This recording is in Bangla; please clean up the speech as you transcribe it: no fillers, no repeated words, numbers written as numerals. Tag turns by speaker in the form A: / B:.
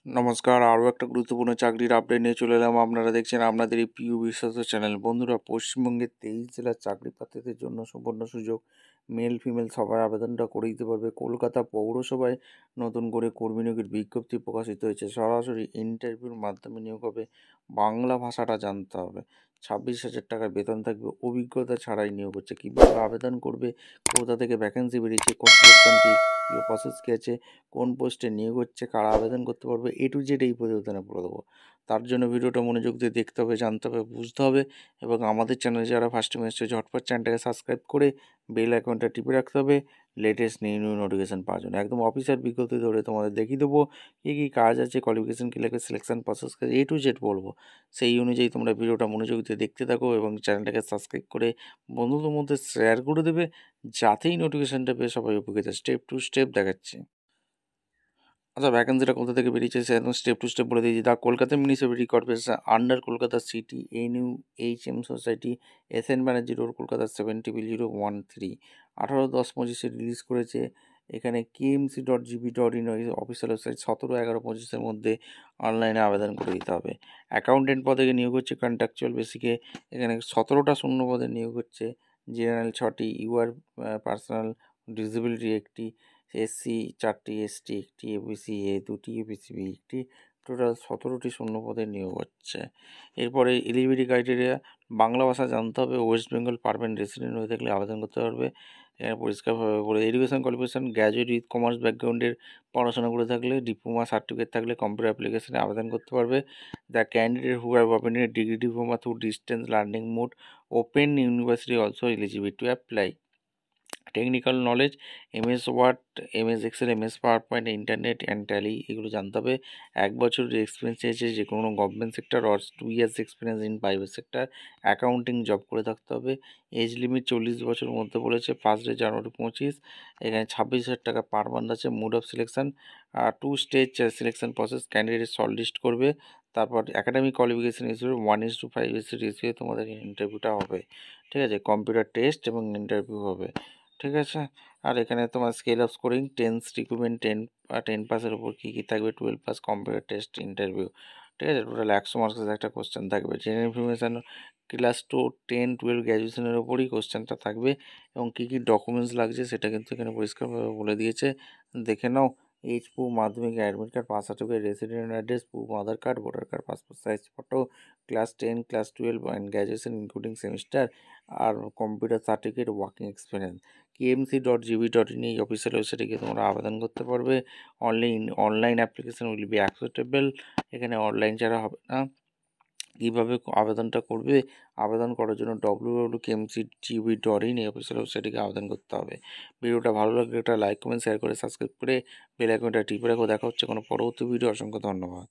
A: নমস্কার, আরও একটা গুরুত্বপূর্ণ চাকরির আপডেট নিয়ে চলে এলাম। আপনারা দেখছেন আপনাদের এই প্রিয় বিশ্বস্ত চ্যানেল। বন্ধুরা, পশ্চিমবঙ্গের 23 জেলার চাকরি প্রার্থীদের জন্য সুবর্ণ সুযোগ। মেল ফিমেল সবাই আবেদনটা করে দিতে পারবে। কলকাতা পৌরসভায় নতুন করে কর্মী নিয়োগের বিজ্ঞপ্তি প্রকাশিত হয়েছে। সরাসরি ইন্টারভিউর মাধ্যমে নিয়োগ হবে। বাংলা ভাষাটা জানতে হবে। 26,000 টাকার বেতন থাকবে। অভিজ্ঞতা ছাড়াই নিয়োগ হচ্ছে। কীভাবে আবেদন করবে, কোথা থেকে ভ্যাকেন্সি বেরিয়েছে, সিলেকশন প্রসেস কী আছে, কোন পোস্টে নিয়োগ হচ্ছে, কারা আবেদন করতে পারবে, A to Z এই প্রতিবেদনে বলে দেবো। তার জন্য ভিডিওটা মনোযোগ দিয়ে দেখতে হবে, জানতে হবে, বুঝতে হবে এবং আমাদের চ্যানেলে যারা ফার্স্ট টাইম এসেছে ঝটপট চ্যানেলটাকে সাবস্ক্রাইব করে বেল আইকনটা টিপে রাখতে হবে লেটেস্ট নিউ নোটিফিকেশান পাওয়ার জন্য। একদম অফিসার বিজ্ঞপ্তি ধরে তোমাদের দেখিয়ে দেবো কী কী কাজ আছে, কোয়ালিফিকেশান কী লাগবে, selection process A to Z বলবো। সেই অনুযায়ী তোমরা ভিডিওটা মনোযোগ দিয়ে দেখতে থাকো এবং চ্যানেলটাকে সাবস্ক্রাইব করে বন্ধুদের মধ্যে শেয়ার করে দেবে, যাতেই নোটিফিকেশানটা পেয়ে সবাই উপকৃত। স্টেপ টু স্টেপ দেখাচ্ছি। আচ্ছা, ভ্যাকেন্সিটা কোথা থেকে বেরিয়েছে সে একদম স্টেপ টু স্টেপ বলে দিয়েছি। The Kolkata municipality corporation under Kolkata city NUHM society SN Banerjee road Kolkata 70,013 18/10/25 release করেছে। এখানে KMC.gb.in অফিসিয়াল ওয়েবসাইট 17/11/25 মধ্যে অনলাইনে আবেদন করে দিতে হবে। অ্যাকাউন্টেন্ট পদে নিয়োগ হচ্ছে কন্ট্রাকচুয়াল বেসিকে। এখানে 17টা শূন্য পদে নিয়োগ হচ্ছে। জেনারেল 6টি, UR পার্সোনাল ডিসেবিলিটি 1টি, SC 4টি, ST 1টি, ABC A 2টি, ABC B 1টি, টোটাল 17টি শূন্য পদে নিয়োগ হচ্ছে। এরপরে এলিজিবিলিটি ক্রাইটেরিয়া, বাংলা ভাষা জানতে হবে, ওয়েস্ট বেঙ্গল পারমানেন্ট রেসিডেন্ট হয়ে থাকলে আবেদন করতে পারবে। এখানে পরিষ্কারভাবে বলে education qualification graduate with commerce ব্যাকগ্রাউন্ডের পড়াশোনা করে থাকলে, ডিপ্লোমা সার্টিফিকেট থাকলে কম্পিউটার অ্যাপ্লিকেশানে আবেদন করতে পারবে। The candidate who have obtained degree diploma through distance learning mode open university also eligible to apply. Technical knowledge MS Word, MS Excel, MS PowerPoint, internet and Tally এগুলো জানতে হবে। 1 বছরের এক্সপিরিয়েন্স চেয়েছে যে কোনো government sector or 2 years experience in private sector. Accounting job করে থাকতে হবে। এজ লিমিট 40 বছরের মধ্যে বলেছে। 1 জানুয়ারি 25। এখানে 26,000 টাকা পার মান্থ আছে। Mode of selection 2 stage selection process. Candidate short list করবে, তারপর একাডেমিক কোয়ালিফিকেশান হিসেবে 1:5 রেশিও তোমাদের ইন্টারভিউটা হবে। ঠিক আছে, কম্পিউটার টেস্ট এবং ইন্টারভিউ হবে। ঠিক আছে, আর এখানে তোমার স্কেল অফ স্কোরিং 10 রিক্রুটমেন্ট 10 পাসের উপর কী কী থাকবে, 12 পাস, কম্পিউটার টেস্ট, ইন্টারভিউ। ঠিক আছে, টোটাল 100 মার্কসের একটা কোশ্চেন থাকবে। জেনারেল ইনফরমেশান ক্লাস 2, 10, 12 গ্র্যাজুয়েশনের ওপরই কোশ্চেনটা থাকবে এবং কী কী ডকুমেন্টস লাগছে সেটা কিন্তু এখানে পরিষ্কারভাবে বলে দিয়েছে, দেখে নাও। প্রুফ, মাধ্যমিক admit card, pass certificate, resident address proof, Aadhaar card, voter card, passport size photo, class 10, class 12 and graduation including semester, আর computer certificate, working experience. KMC.gb.in এই অফিসিয়াল ওয়েবসাইটে গিয়ে তোমরা আবেদন করতে পারবে। Online application will be acceptable. এখানে অনলাইন ছাড়া হবে না। কীভাবে আবেদনটা করবে, আবেদন করার জন্য www.kmcgb.in এই অফিসিয়াল ওয়েবসাইটে গিয়ে আবেদন করতে হবে। ভিডিওটা ভালো লাগলে একটা লাইক, কমেন্ট, শেয়ার করে সাবস্ক্রাইব করে বেল আইকনটা টিপে রাখো। দেখা হচ্ছে কোনো পরবর্তী ভিডিও। অসংখ্য ধন্যবাদ।